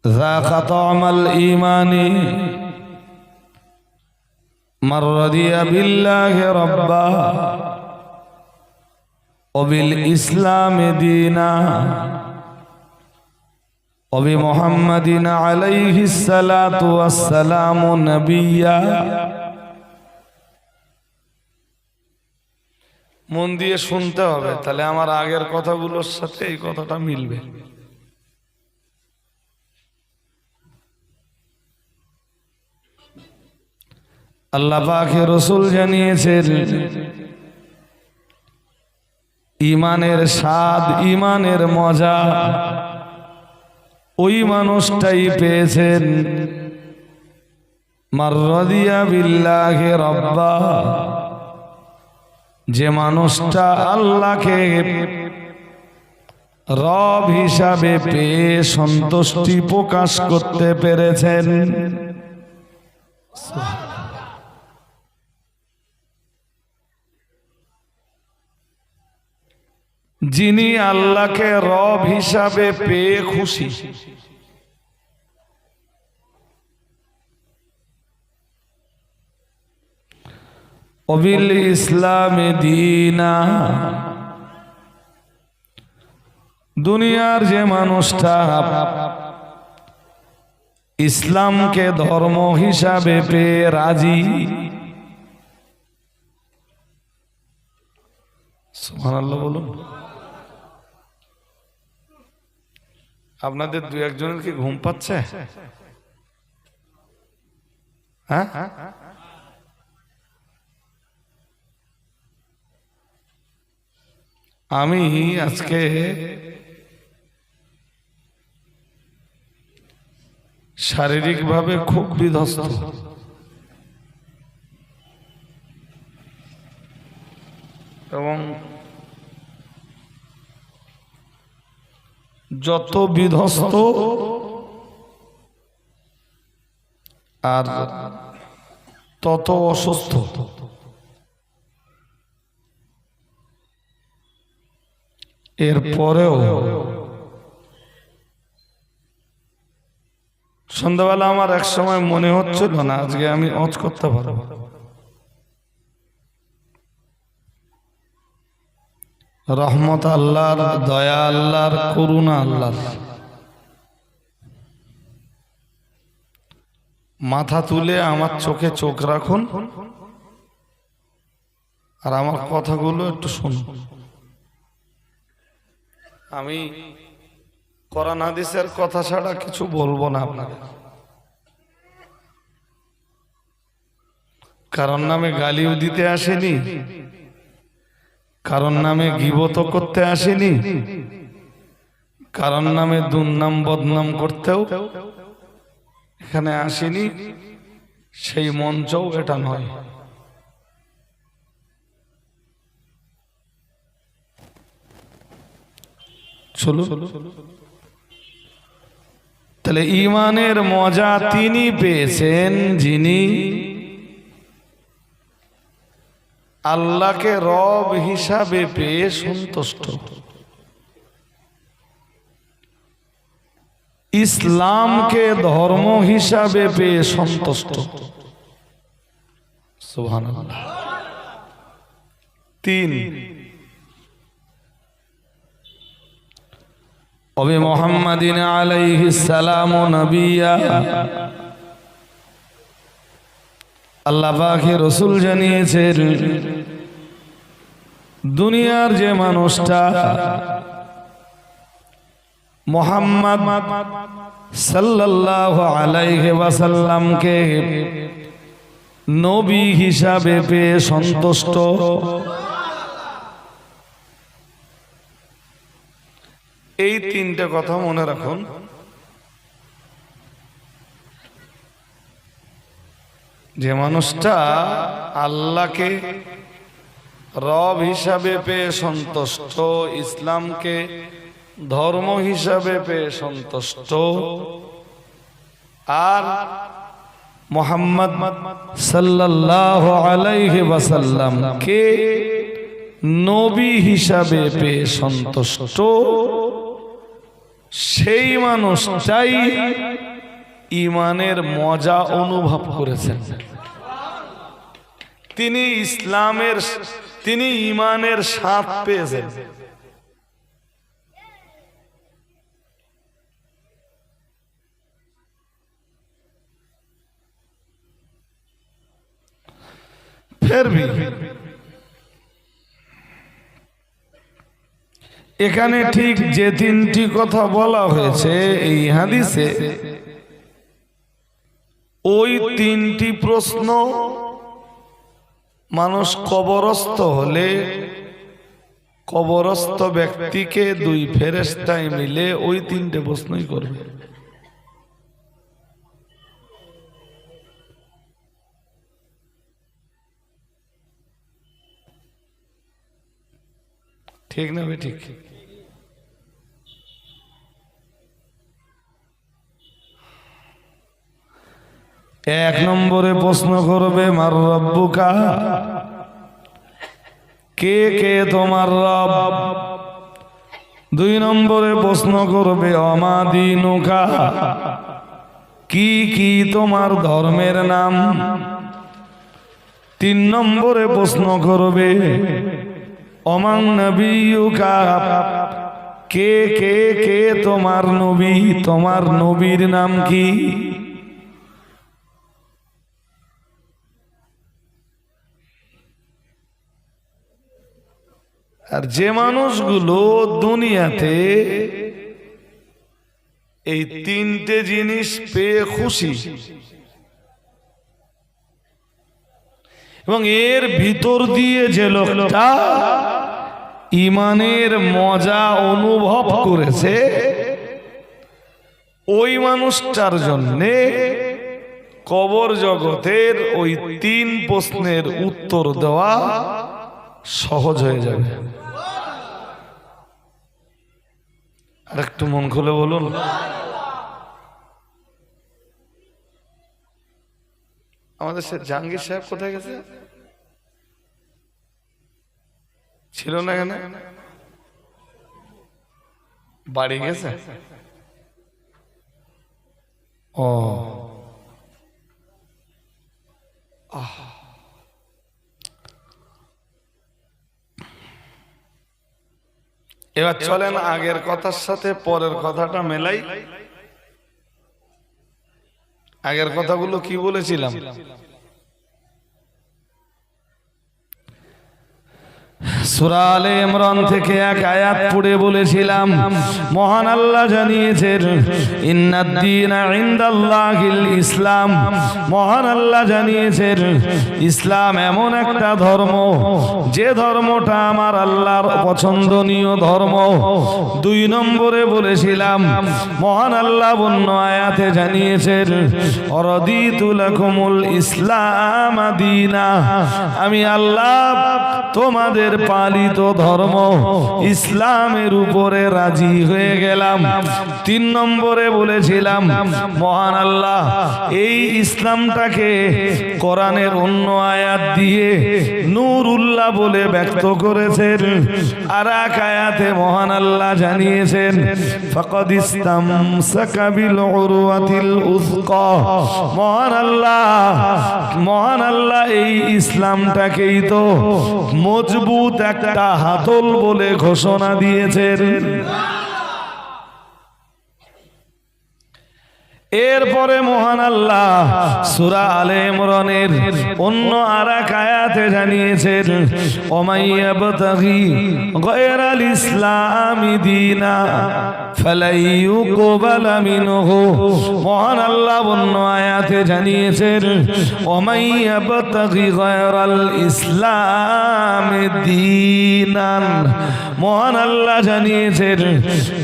ذاق طعم الإيمان من رضي بالله ربا وبالإسلام دينا وبمحمد عليه الصلاة والسلام نبيا। মন দিয়ে শুনতে হবে, তাহলে আমার আগের কথাগুলোর সাথে এই কথাটা মিলবে। আল্লাহ পাকের রাসূল জানিয়েছেন ঈমানের স্বাদ, ঈমানের মজা ওই মানুষটাই পেয়েছেন মান রাদিয়া বিল্লাহি রাব্বা, যে মানুষটা আল্লাহকে রব হিসাবে পেয়ে সন্তুষ্টি প্রকাশ করতে পেরেছেন। যিনি আল্লাহকে রব হিসাবে পেয়ে খুশি, ওবিল ইসলামে দীনা, দুনিয়ার যে মানুষটা ইসলামকে ধর্ম হিসাবে পেয়ে রাজি, সুবহানাল্লাহ বলুন। আপনাদের দু একজনের কি ঘুম পাচ্ছে? হ্যাঁ, আমি আজকে শারীরিকভাবে খুব বিধ্বস্ত, এবং যত বিধ্বস্ত আর তত অসুস্থ। এরপরেও সন্ধ্যাবেলা আমার এক সময় মনে হচ্ছিল না আজকে আমি ওয়াজ করতে পারবো। রহমত আল্লাহর, দয়া আল্লাহর, করুণা আল্লাহর। মাথা তুলে আমার চোখে চোখ রাখুন আর আমার কথাগুলো একটু শুনুন। আমি কোরআন হাদিসের কথা ছাড়া কিছু বলবো না আপনাকে। কারণ নামে গালিও দিতে আসেনি, কারণ নামে গীবত করতে আসেনি, কারণ নামে দুর্নাম বদনাম করতেও এখানে আসেনি, সেই মঞ্চও এটা নয়। চলো, তাহলে ঈমানের মজা তিনি পেয়েছেন যিনি আল্লাহকে রব হিসাবে পেয়ে সন্তুষ্ট, ইসলামকে ধর্ম হিসাবে পেয়ে সন্তুষ্ট। সুবহানাল্লাহ। 3 ওবে মুহাম্মাদিন আলাইহিস সালাম নবিয়া, আল্লাহ পাকের রাসূল জানিয়েছেন দুনিয়ার যে মানুষটা মুহাম্মদ সাল্লাল্লাহু আলাইহি ওয়াসাল্লামকে নবী হিসাবে পেয়ে সন্তুষ্ট, এই 3টে কথা মনে রাখুন। যে মানুষটা আল্লাহকে রব হিসাবে পেয়ে সন্তুষ্ট, ইসলামকে ধর্ম হিসাবে পেয়ে সন্তুষ্ট, আর মুহাম্মদ সাল্লাল্লাহু আলাইহি ওয়াসাল্লামকে নবী হিসাবে পেয়ে সন্তুষ্ট, সেই মানুষটাই ঈমানের মজা অনুভব করেছেন। তিনি ঈমানের স্বাদ পেয়েছেন। फिर भी এখানে ঠিক যে তিনটি কথা বলা হয়েছে এই হাদিসে, ওই তিনটি প্রশ্ন মানুষ কবরস্থ হলে কবরস্থ ব্যক্তিকে দুই ফেরেশতায় মিলে ওই তিনটে প্রশ্নই করবে। ঠিক না ভাই? ঠিক। এক নম্বরে প্রশ্ন করবে মার রব্বুকা, কে কে তোমার রব। দুই নম্বরে প্রশ্ন করবে অমা দীনুকা, কি কি তোমার ধর্মের নাম। তিন নম্বরে প্রশ্ন করবে অমান নবিয়ুকা, কে কে কে তোমার নবী, তোমার নবীর নাম কি। আর যে মানুষগুলো দুনিয়াতে এই তিনটে জিনিস পেয়ে খুশি এবং এর ভিতর দিয়ে যে লোকটা ঈমানের মজা অনুভব করেছে, ওই মানুষটার জন্যে কবর জগতের ওই তিন প্রশ্নের উত্তর দেওয়া সহজ হয়ে যাবে। আর একটু মন খুলে বলুন। আমাদের জাহাঙ্গীর সাহেব কোথায় গেছে? ছিল না এখানে? বাড়ি গেছে? ও এবার চলেন আগের কথার সাথে পরের কথাটা মেলাই। আগের কথাগুলো কি বলেছিলাম? সূরা আলে ইমরান থেকে এক আয়াত পড়ে বলেছিলাম, মহান আল্লাহ জানিয়েছেন ইন্নাদ দীনা ইনদাল্লাহিল ইসলাম। মহান আল্লাহ জানিয়েছেন ইসলাম এমন একটা ধর্ম যে ধর্মটা আমার আল্লাহর পছন্দনীয় ধর্ম। দুই নম্বরে বলেছিলাম মহান আল্লাহ অন্য আয়াতে জানিয়েছেন রাদিতু লাকুমুল ইসলাম দীনা, আমি আল্লাহ তোমাদের পালিত ধর্ম ইসলামের উপরে রাজি হয়ে গেলাম। তিন নম্বরে বলেছিলাম মহান আল্লাহ এই ইসলামটাকে কোরআনের অন্য আয়াত দিয়ে নূরুল্লাহ বলে ব্যক্ত করেছেন। আর এক আয়াতে মহান আল্লাহ জানিয়েছেন ফাকাদ ইসতামসাকা বিল উরওয়াতিল উসকা। মহান আল্লাহ এই ইসলামটাকেই তো মজবুত একটা হাতল বলে ঘোষণা দিয়েছেন। এরপরে মহান আল্লাহ সূরা আলে ইমরানের অন্য আরেক আয়াতে জানিয়েছেন ওমাইয়াবতাগি গায়রাল ইসলামি দীনা ফালাইয়ুকবালা মিনহু। মহান আল্লাহ অন্য আয়াতে জানিয়েছেন ওমাইয়াবতাগি গায়রাল ইসলামি দীনান। মহান আল্লাহ জানিয়েছেন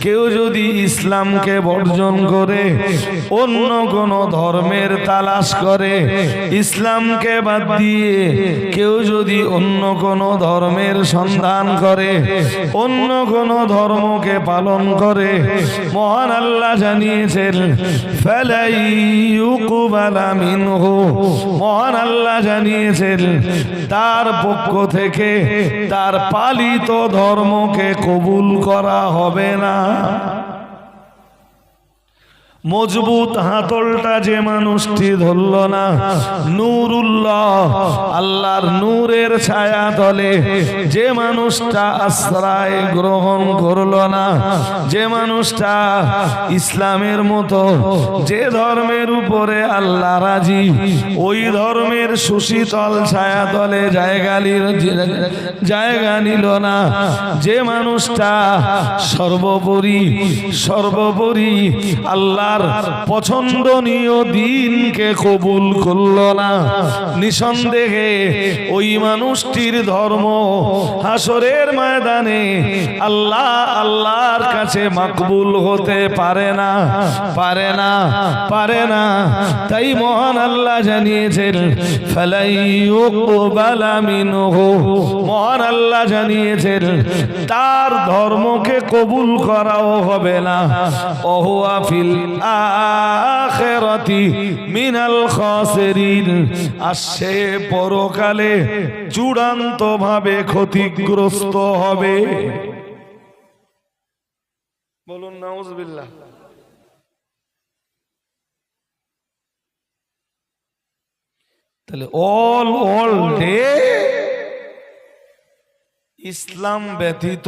কেউ যদি ইসলামকে বর্জন করে অন্য কোন ধর্মের তালাশ করে, ইসলামকে বাদ দিয়ে কেউ যদি অন্য কোন ধর্মের সন্ধান করে, অন্য কোন ধর্মকে পালন করে, মহান আল্লাহ জানিয়েছেন ফালাইয়ুকবালা মিনহু। মহান আল্লাহ জানিয়েছেন তার পক্ষ থেকে তার পালিত ধর্মকে কবুল করা হবে না। মজবুত হাতলটা যে মানুষটি ধরল না, নূরুল্লাহ আল্লাহর নূরের ছায়া তলে যে মানুষটা আশ্রয় গ্রহণ করল না, যে মানুষটা ইসলামের মতো যে ধর্মের উপরে আল্লাহ রাজি, ওই ধর্মের সুশীতল ছায়া তলে জায়গা নিল না, যে মানুষটা সর্বোপরি আল্লাহর পছন্দনীয় দিনকে কবুল করল না, নিঃসন্দেহে ওই মানুষটির ধর্ম হাসরের ময়দানে আল্লাহর কাছে মকবুল হতে পারে না। তাই মহান আল্লাহ জানিয়েছেন ফালাইয়ুকবালা মিনহু, মহান আল্লাহ জানিয়েছেন তার ধর্মকে কবুল করাও হবে না, ওহুয়া ফিল আখিরাতি মিনাল খাসিরিন, আর সে পরকালে চূড়ান্ত ভাবে ক্ষতিগ্রস্ত হবে। বলুন নাউজুবিল্লাহ। তাহলে অল ডে ইসলাম ব্যতীত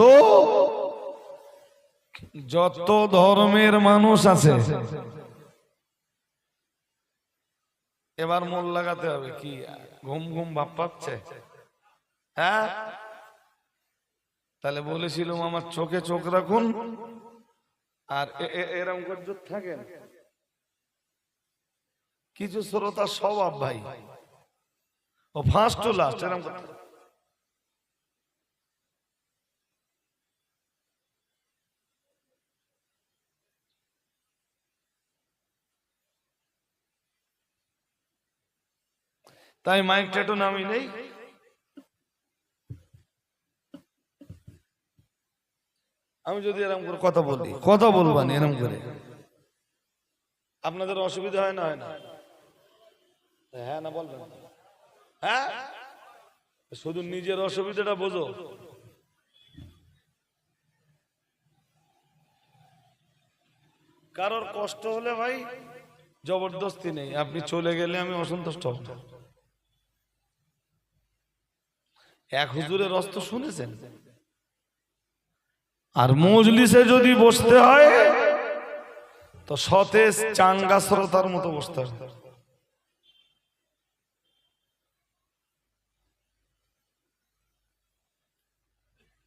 যত ধর্মের মানুষ আছে, এবার মন লাগাতে হবে। কি ঘুম ঘুম ভাব পাচ্ছে? হ্যাঁ, তাহলে বলেছিলাম আমার চোখে চোখ রাখুন, আর এরকম করে থাকেন। কিছু শ্রোতা স্বভাব ভাই, ও ফার্স্ট টু লাস্ট এরকম কথা। তাই মাইকটা একটু নামি নেই। আমি যদি এরকম করে কথা বলবান এরকম করে, আপনাদের অসুবিধা হয় না? হ্যাঁ না বলবেন? হ্যাঁ, শুধু নিজের অসুবিধাটা বোঝো। কারোর কষ্ট হলে ভাই জবরদস্তি নেই, আপনি চলে গেলে আমি অসন্তুষ্ট হব। এক হুজুরের রস্ত শুনেছেন, আর মজলিসে যদি বসতে হয় তো সতেজ চাঙ্গা শ্রোতার মতো বসতে হয়।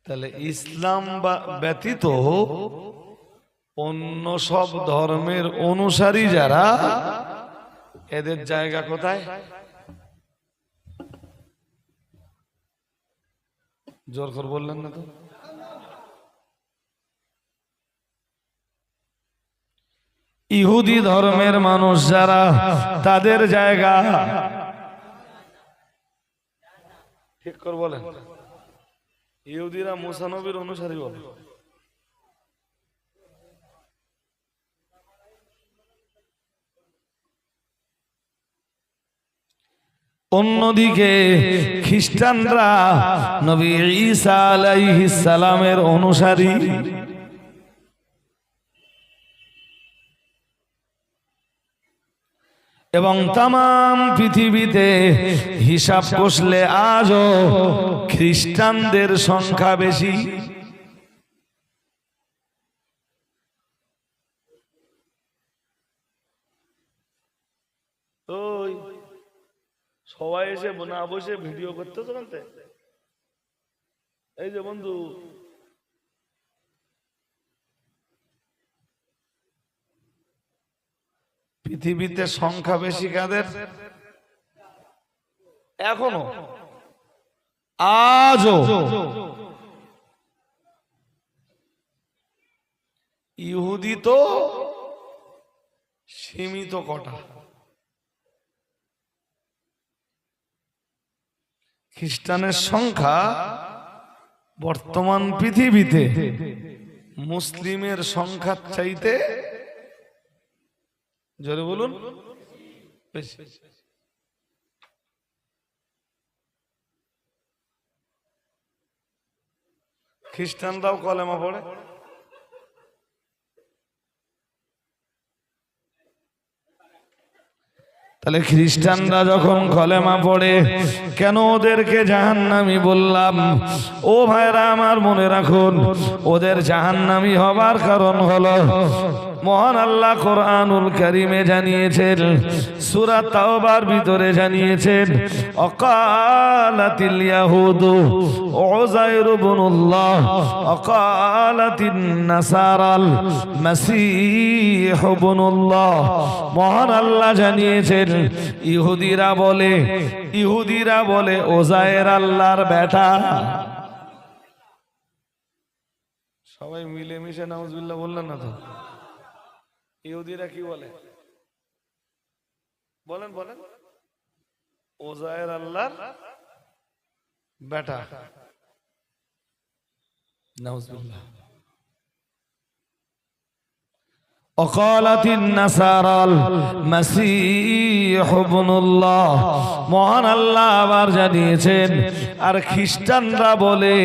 তাহলে ইসলাম ব্যতীত অন্য সব ধর্মের অনুসারী যারা, এদের জায়গা কোথায়? জোর করে বললেন না তো? ইহুদি ধর্মের মানুষ যারা, তাদের জায়গা ঠিক করে বলেন। ইহুদিরা মুসা নবীর অনুসারী বলে। অন্যদিকে খ্রিস্টানরা নবী ঈসা আলাইহিস সালামের অনুসারী। এবং তামাম পৃথিবীতে হিসাব কষলে আজও খ্রিস্টানদের সংখ্যা বেশি। ওই সবাই এসে না বসে ভিডিও করতে তো জানতে, এই যে বন্ধু পৃথিবীতে সংখ্যা বেশি কাদের? এখনো আজও ইহুদি তো সীমিত কটা, খ্রিস্টানের সংখ্যা বর্তমান পৃথিবীতে মুসলিমের সংখ্যার চাইতে, জোরে বলুন, বেশি। খ্রিস্টানরাও কলেমা পড়ে, তাহলে খ্রিস্টানরা যখন কলেমা পড়ে কেন ওদেরকে জাহান্নামী বললাম? ও ভাইরা আমার, মনে রাখুন, ওদের জাহান্নামী হবার কারণ হলো মহান আল্লাহ কোরআনুল কারীমে জানিয়েছেন, সূরা তাওবার ভিতরে জানিয়েছেন, অকালাতিল ইয়াহুদু উযাইর ইবনুল্লাহ অকালাতিন নাসারাল মাসীহ ইবনুল্লাহ। মহান আল্লাহ জানিয়েছেন, ইহুদিরা বলে ওজায়ের আল্লাহর বেটা। সবাই মিলেমিশে নাউজুবিল্লাহ বললেন না তো? ইহুদিরা কি বলে? বলেন বলেন, ওজায়ের আল্লাহর বেটা। নাউজুবিল্লাহ। অকালাতিন নাসারাল মাসীহ ইবনুল্লাহ। মহান আল্লাহ আবার জানিয়েছেন, আর খ্রিস্টানরা বলে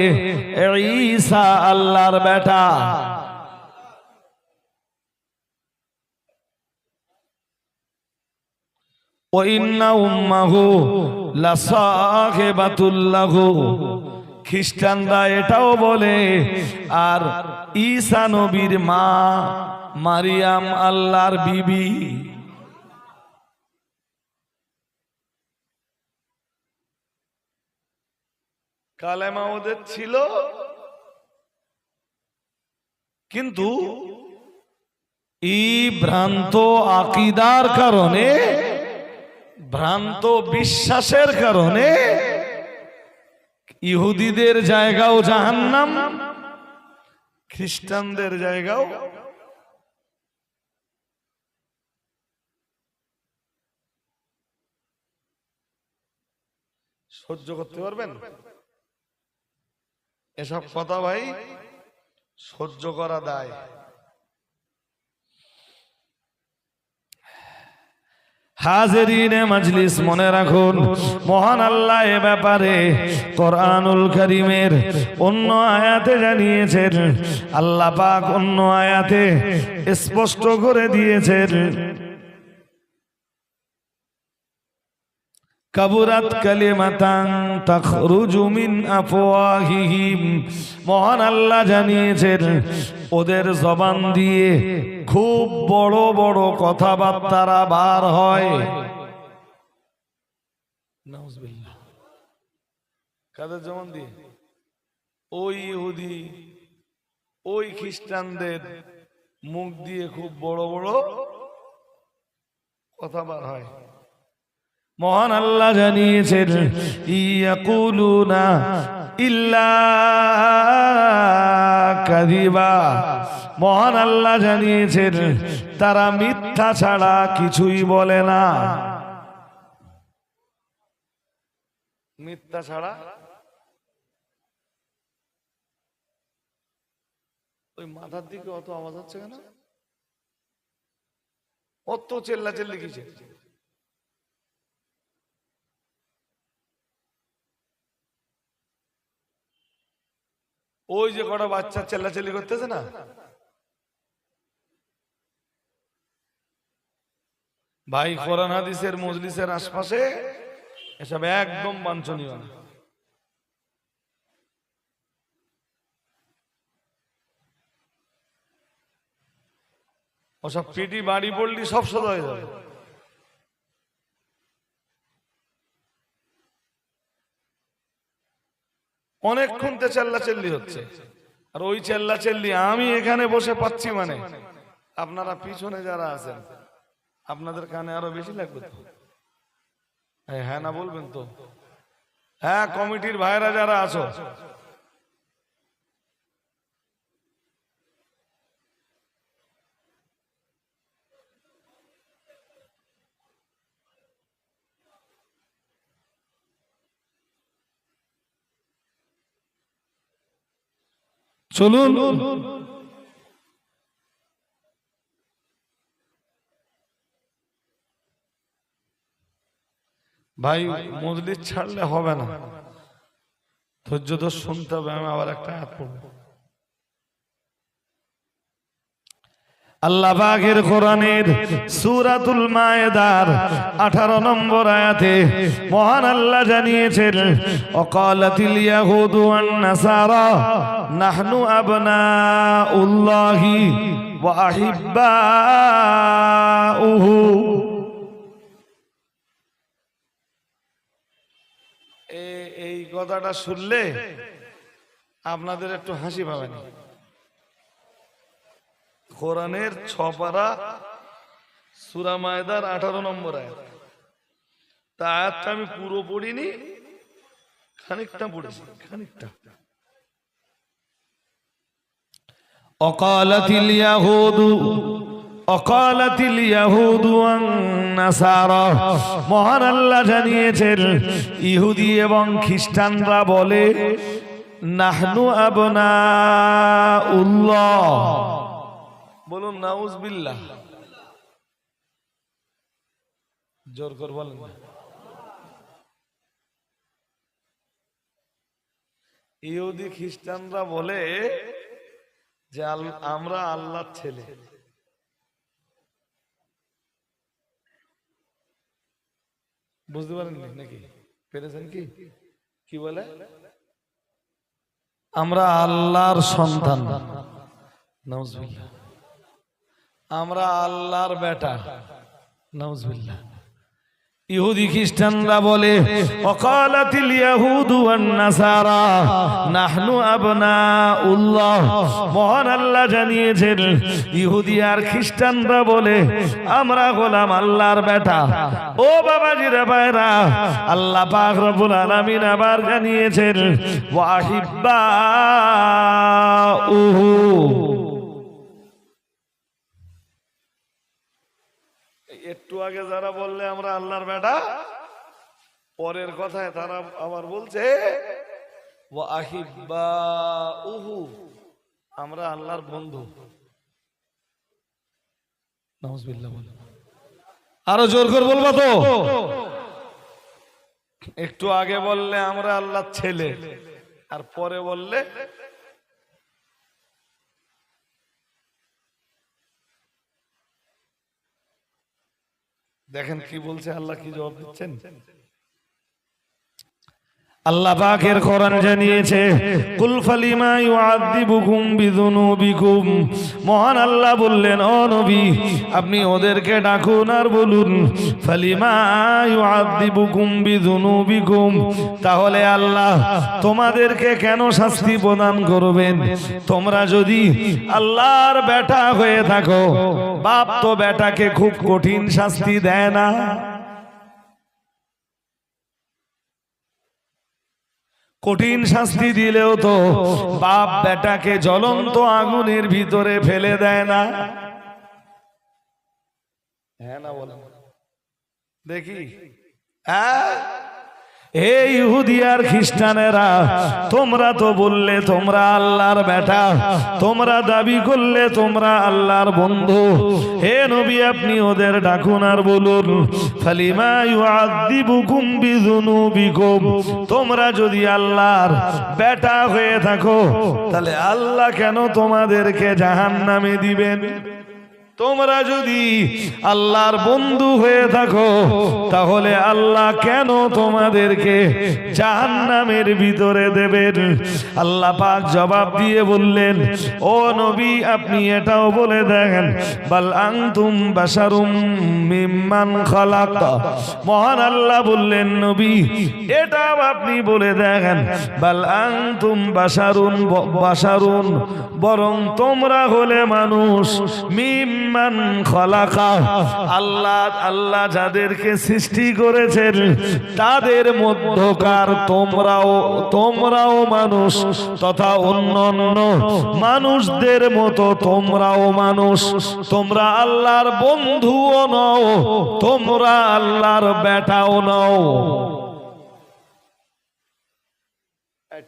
ঈসা আল্লাহর বেটা। ওয়া ইন্না উম্মাহু লাসাহিবাতুল লাহু। খ্রিস্টানরা এটাও বলে, আর ঈসা নবীর মা মারিয়াম আল্লাহর বিবি। কালেমা ওদের ছিল, কিন্তু এই ভ্রান্ত আকীদার কারণে, ভ্রান্ত বিশ্বাসের কারণে ইহুদিদের জায়গাও জাহান্নাম, খ্রিস্টানদের জায়গাও। সহ্য করতে পারবেন এসব কথা? ভাই, সহ্য করা দায়। হাজিরিনে মজলিস, মনে রাখুন, মহান আল্লাহ এ ব্যাপারে কোরআনুল কারীমের অন্য আয়াতে জানিয়েছেন। আল্লাহ পাক অন্য আয়াতে স্পষ্ট করে দিয়েছেন, কাবুরাত কালিমাতান তাখরুজু মিন আফওয়াহিহিম। মহান আল্লাহ জানিয়েছেন, ওদের জবান দিয়ে খুব বড় বড় কথাবার্তা বার হয়। নাউজুবিল্লাহ। কাদের জবান দিয়ে? ওই ইহুদি, ওই খ্রিস্টানদের মুখ দিয়ে খুব বড় বড় কথা বার হয়। মহান আল্লাহ জানিয়েছেন, ইয়াকুলুনা ইল্লা কাযিবা। মহান আল্লাহ জানিয়েছেন, তারা মিথ্যা ছাড়া কিছুই বলে না। মিথ্যা ছাড়া। ওই মাথার দিকে অত আওয়াজ হচ্ছে কেন? অত চেল্লাচেল্লি কিসের? ওই যে কটা বাচ্চা চেল্লাচেল্লি করতেছে না, ভাই, কোরআন হাদিসের মজলিসের আশপাশে এসব একদম বাঞ্ছনীয় না। ওসব পিটি বাড়ি পড়লি সব সোজা হয়ে যাবে। অনেকক্ষণ তে চেল্লাচেল্লি হচ্ছে, আর ওই চেল্লাচেল্লি আমি এখানে বসে পাচ্ছি, মানে আপনারা পিছনে যারা আছেন আপনাদের কানে আরো বেশি লাগবে তো। হ্যাঁ না বলবেন তো? হ্যাঁ, কমিটির ভাইরা যারা আছো, চলুন। ভাই, মজলিস ছাড়লে হবে না, ধৈর্য ধরে শুনতে হবে। আমি আবার একটা আয়াত পড়ব। আল্লাহ পাকের কোরআনের সূরাতুল মায়েদার 18 নম্বর আয়াতে মহান আল্লাহ জানিয়েছেন ওয়াকালাতিল ইয়াহুদু ওয়ান নাসারা নাহনু আবনাউল্লাহি ওয়া আহিব্বাউহু। এই কথাটা শুনলে আপনাদের একটু হাসি পাবে না। কোরআনের 6 পারা সূরা মায়েদার 18 নম্বর আয়াত। তা আয়াতটা আমি পুরো পড়িনি, খানিকটা পড়েছি, খানিকটা। অকালাতিল ইয়াহুদু ওয়ান নাসারা, মহান আল্লাহ জানিয়েছেন ইহুদি এবং খ্রিস্টানরা বলে নাহনু আবনাউল্লাহ। বলুন নাউজুবিল্লাহ, জোর করে বলেন। ইহুদি খ্রিস্টানরা বলে যে আমরা আল্লাহর ছেলে। বুঝতে পারেননি নাকি? পেরেছেন কি? কি বলে? আমরা আল্লাহর সন্তান, নাউজুবিল্লাহ। আমরা আল্লাহর বেটা, নাউজুবিল্লাহ। ইহুদি খ্রিস্টানরা বলে ওয়াকালাতিল ইয়াহুদু ওয়ান নাসারা নাহনু আবনাউল্লাহ। মহান আল্লাহ জানিয়েছেন ইহুদি আর খ্রিস্টানরা বলে আমরা গোলাম আল্লাহর বেটা। ও বাবাজিরা ভাইরা, আল্লাহ পাক রব্বুল আলামিন আবার জানিয়েছেন ওয়া আহিব্বাউহু। একটু আগে যারা বললে আমরা আল্লাহর বেটা, পরের কথায় তারা আবার বলছে ওয়া আহিব্বাউহু, আমরা আল্লাহর বন্ধু। নাউজুবিল্লাহ। আরো জোর করে বলবো তো? একটু আগে বললে আমরা আল্লাহর ছেলে, আর পরে বললে দেখেন কি বলছে আল্লাহ, কি জবাব দিচ্ছেন। আল্লাহ পাকের কোরআন জানিয়েছে কুল ফালিমা ইউআযিবুকুম বিযুনুবিকুম। মহান আল্লাহ বললেন ও নবী আপনি ওদেরকে ডাকুন আর বলুন ফালিমা ইউআযিবুকুম বিযুনুবিকুম, তাহলে আল্লাহ তোমাদেরকে কেন শাস্তি প্রদান করবেন? তোমরা যদি আল্লাহর বেটা হয়ে থাকো, বাপ তো বেটাকে খুব কঠিন শাস্তি দেয় না? কঠিন শাস্তি দিলেও তো বাপ বেটাকে জ্বলন্ত আগুনের ভিতরে ফেলে দেয় না? হ্যাঁ না বলেন দেখি। হ্যাঁ, এই ইহুদি আর খ্রিস্টানেরা, তোমরা তো বললে তোমরা আল্লাহর বেটা, তোমরা দাবি করলে তোমরা আল্লাহর বন্ধু। হে নবী আপনি ওদের ডাকুন আর বলুন ফালিমা ইউআযিবুকুম বিযুনুবিকুম, তোমরা যদি আল্লাহর বেটা হয়ে থাকো তাহলে আল্লাহ কেন তোমাদেরকে জাহান্নামে দিবেন? তোমরা যদি আল্লাহর বন্ধু হয়ে থাকো তাহলে আল্লাহ কেন তোমাদেরকে জাহান্নামের ভিতরে দেবেন? আল্লাহ পাক জবাব দিয়ে বললেন ও নবী আপনি এটাও বলে দেখেন বাল আনতুম বাশারুম মিম্মান খালাক। মহান আল্লাহ বললেন নবী এটাও আপনি বলে দেখেন বাল আনতুম বাশারুন, বরং তোমরা হলে মানুষ মিম্মান খালাকা, আল্লাহ যাদেরকে সৃষ্টি করেছেন তাদের মধ্যকার তোমরাও মানুষ, তথা অন্যান্য মানুষদের মতো তোমরাও মানুষ। তোমরা আল্লাহর বন্ধুও নও, তোমরা আল্লাহর বেটাও নও।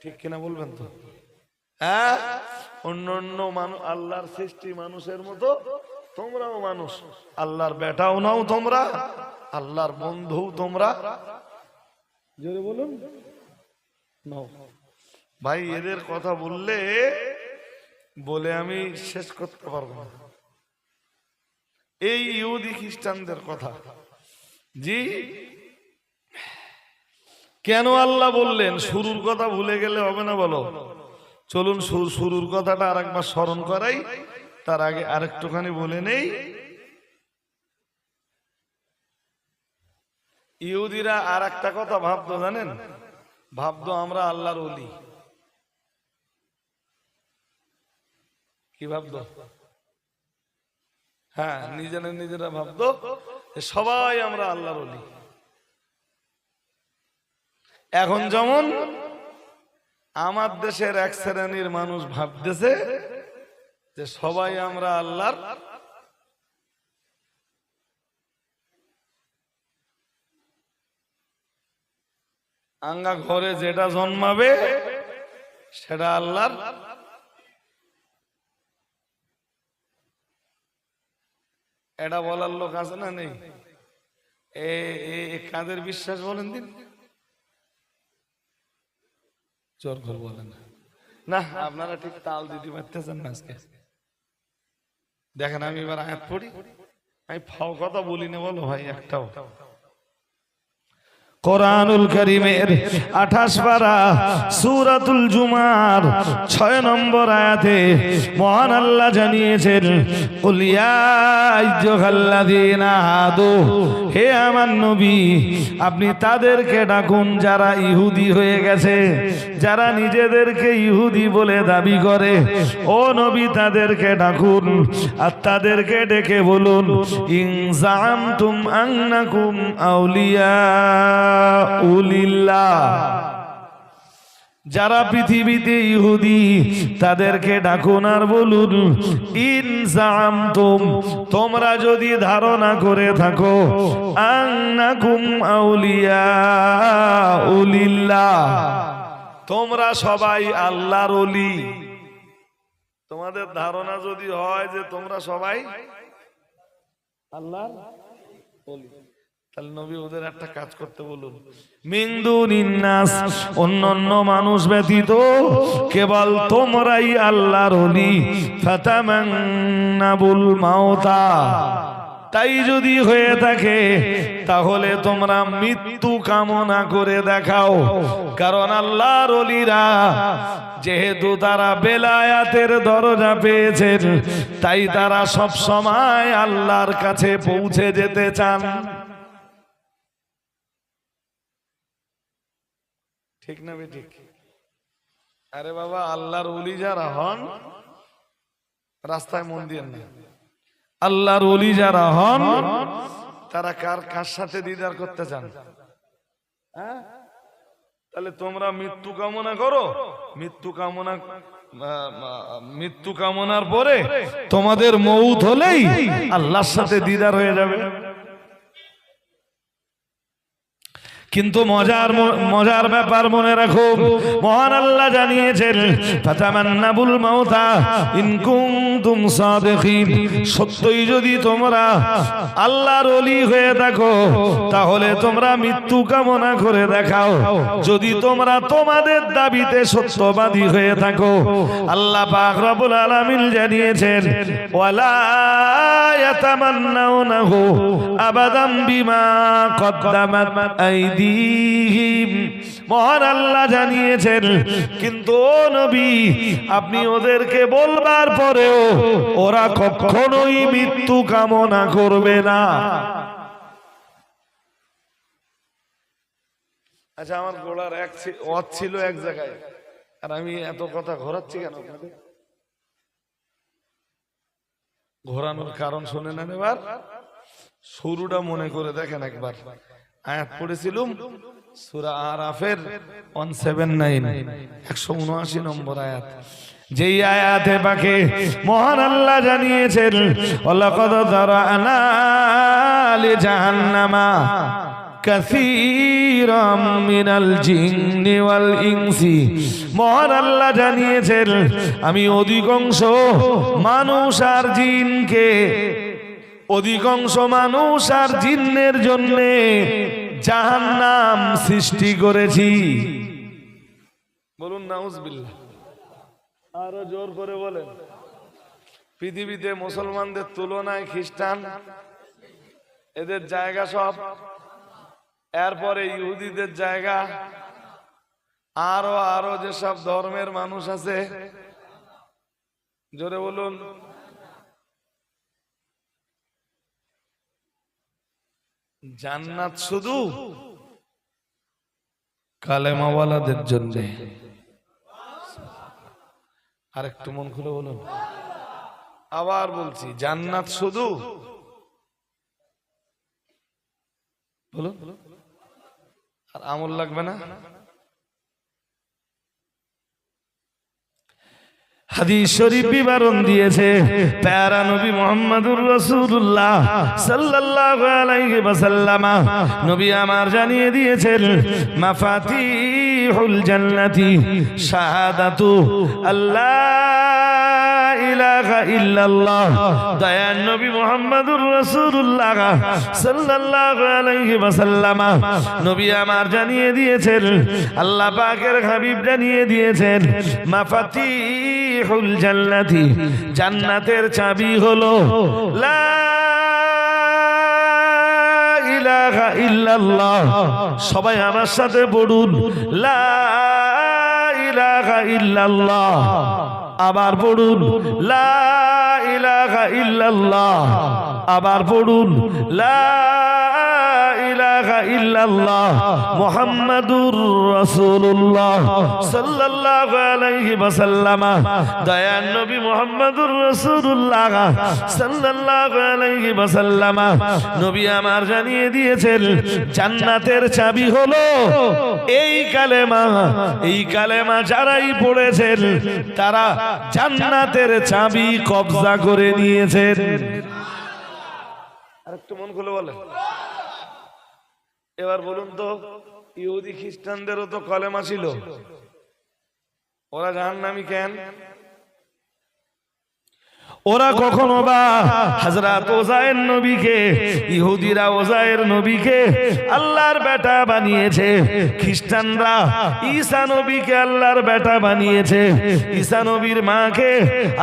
ঠিক কিনা বলবেন তো? হ্যাঁ, অন্যান্য মানুষ আল্লাহর সৃষ্টি মানুষের মতো তোমরাও মানুষ, আল্লাহর বেটাও নাও তোমরা, আল্লাহর বন্ধু তোমরা। জোরে বলুন নাও। ভাই এদের কথা বলে আমি শেষ করতে পারবো না। এই ইহুদি খ্রিস্টানদের কথা। জি, কেন আল্লাহ বললেন? শুরুর কথা ভুলে গেলে হবে না, বলো। চলুন শুরুর কথাটা আরেকবার স্মরণ করাই, তার আগে আরেকটুখানি বলে নেই। ইহুদিরা আর একটা কথা ভাবতো, জানেন? ভাবতো আমরা আল্লাহর ওলি। কি ভাবতো? হ্যাঁ, নিজেরা ভাবতো সবাই আমরা আল্লাহর ওলি। এখন যেমন আমার দেশের এক শ্রেণীর মানুষ ভাবতেছে যে সবাই আমরা আল্লাহর আঙ্গা ঘরে যেটা জন্মাবে সেটা আল্লাহর। এটা বলার লোক আছে না নেই? কাদের বিশ্বাস বলেন দিন? জোর করে বলেন না, আপনারা ঠিক তাল দিতে পারতেছেন না আজকে। দেখেন আমি এবার আয়াত পড়ি, আমি ফাও কথা বলি না, বলো ভাই একটাও। কোরআনুল কারীমের 28 পারা সূরাতুল জুমার 6 নম্বর আয়াতে মহান আল্লাহ জানিয়েছেন, কুল ইয়া আইয়ুহাল্লাযীনা হাদু, হে আমার নবী আপনি তাদেরকে ডাকুন যারা ইহুদি হয়ে গেছে, যারা নিজেদেরকে ইহুদি বলে দাবি করে। ও নবী তাদেরকে ডাকুন আর তাদেরকে ডেকে বলুন, ইন জাআমতুম আন্নাকুম আউলিয়া উলিল্লাহ, যারা পৃথিবীতে ইহুদি তাদেরকে ডাকুন আর বলুন, ইন জাআমতুম, তোমরা যদি ধারণা করে থাকো, আন্নাকুম আউলিয়া উলিল্লাহ, তোমরা সবাই আল্লাহর ওলি। তোমাদের ধারণা যদি হয় যে তোমরা সবাই আল্লাহর ওলি, তাহলে নবী ওদের একটা কাজ করতে বলুন, মিন দুনিন নাস, অন্যান্য মানুষ ব্যতীত কেবল তোমরাই আল্লাহর ওলি। ফাতামান্নাবুল মাউতা, তাই যদি হয়ে থাকে তাহলে তোমরা মৃত্যু কামনা করে দেখাও। কারণ আল্লাহর ওলিরা যেহেতু তারা বেলায়াতের দরজা পেয়েছেন, তাই তারা সব সময় আল্লাহর কাছে পৌঁছে যেতে চান। ঠিক না বেঠিক? আরে বাবা, আল্লাহর ওলি যারা হন, রাস্তায় মন দিয়েন না, আল্লাহর ওলি যারা হন তারা কার সাথে দিদার করতে চান? তাহলে তোমরা মৃত্যু কামনা করো, মৃত্যু কামনার পরে তোমাদের মউত হলেই আল্লাহর সাথে দিদার হয়ে যাবে। কিন্তু মজার ব্যাপার মনে রাখো, মহান আল্লাহ জানিয়েছেন, ফাতামান্নাবুল মাউতা ইন কুনতুম সাদিকিন, সত্যই যদি তোমরা আল্লাহর ওলি হয়ে থাকো তাহলে তোমরা মৃত্যু কামনা করে দেখাও, যদি তোমরা তোমাদের দাবিতে সত্যবাদী হয়ে থাকো। আল্লাহ পাক রব্বুল আলামিন জানিয়েছেন, ওয়ালা ইয়াতামান্নাউনাহু আবাদাম বিমা কদ্দামাত আইদি। মহান আল্লাহ জানিয়েছেন, কিন্তু ও নবী আপনি ওদেরকে বলবার পরেও ওরা কখনোই মৃত্যু কামনা করবে না। আচ্ছা, আমার গোলার এক ছিল এক জায়গায়, আর আমি এত কথা ঘোরাচ্ছি কেন? ঘোরানোর কারণ শুনে নেন এবার, শুরুটা মনে করে দেখেন একবার। আয়াত পড়েছিলাম সূরা আরাফের 179 179 নম্বর আয়াত। যেই আয়াতে পাকে মহান আল্লাহ জানিয়েছেন, ওয়ালাকাদ যারানা লি জাহান্নামা কাসীরাম মিনাল জিন্নি ওয়াল ইনসি। মহান আল্লাহ জানিয়েছেন, আমি অধিকাংশ মানুষ আর জিনকে, অধিকাংশ মানুষ আর জিন্নের জন্য জাহান্নাম সৃষ্টি করেছি। বলুন নাউজুবিল্লাহ, আরো জোর করে বলেন। পৃথিবীতে মুসলমানদের তুলনায় খ্রিস্টান এদের জায়গা সব, এরপরে ইহুদিদের জায়গা, আরো আরো যেসব ধর্মের মানুষ আছে, জোরে বলুন। জান্নাত শুধু কালেমাওয়ালাদের জন্য। আর একটু মন খুলে বলুন। আবার বলছি, জান্নাত শুধু, বলুন, আর আমল লাগবে না। হাদিস শরীফ বিবরণ দিয়েছে প্যারা নবী মুহাম্মদুর রাসূলুল্লাহ সাল্লাল্লাহু আলাইহি ওয়াসাল্লাম, নবী আমার জানিয়ে দিয়েছেন মাফাতিহুল জান্নাতি শাহাদাতু আল্লাহ ইলাহা ইল্লাল্লাহ। দয়ার নবী মুহাম্মদুর রাসূলুল্লাহ সাল্লাল্লাহু আলাইহি ওয়াসাল্লাম, নবী আমার জানিয়ে দিয়েছেন, আল্লাহ পাকের হাবিব জানিয়ে দিয়েছেন, মাফাতিহুল জান্নাতি, জান্নাতের চাবি হলো লা ইলাহা ইল্লাল্লাহ। সবাই আমার সাথে পড়ুন, লা ইলাহা ইল্লাল্লাহ। আবার পড়ুন, লা ইলাহা ইল্লাল্লাহ। আবার পড়ুন, লা ইলাহা ইল্লাল্লাহ মুহাম্মাদুর রাসূলুল্লাহ সাল্লাল্লাহু আলাইহি ওয়াসাল্লাম। দয়ার নবী মুহাম্মাদুর রাসূলুল্লাহ সাল্লাল্লাহু আলাইহি ওয়াসাল্লাম, নবী আমার জানিয়ে দিয়েছেন, জান্নাতের চাবি হলো এই কালেমা। এই কালেমা যারাই পড়েছেন তারা জান্নাতের চাবি কবজা করে নিয়েছেন। আরেকটু মন খুলে বলেন। এবার বলুন তো, ইহুদি খ্রিস্টানদেরও তো কলেমা ছিল, ওরা জাহান্নামী কেন? ওরা কখনো বা হযরত ওজায়ের নবীকে, ইহুদিরা ওজায়ের নবীকে আল্লাহর বেটা বানিয়েছে, খ্রিস্টানরা ঈসা নবীকে আল্লাহর বেটা বানিয়েছে, ঈসা নবীর মাকে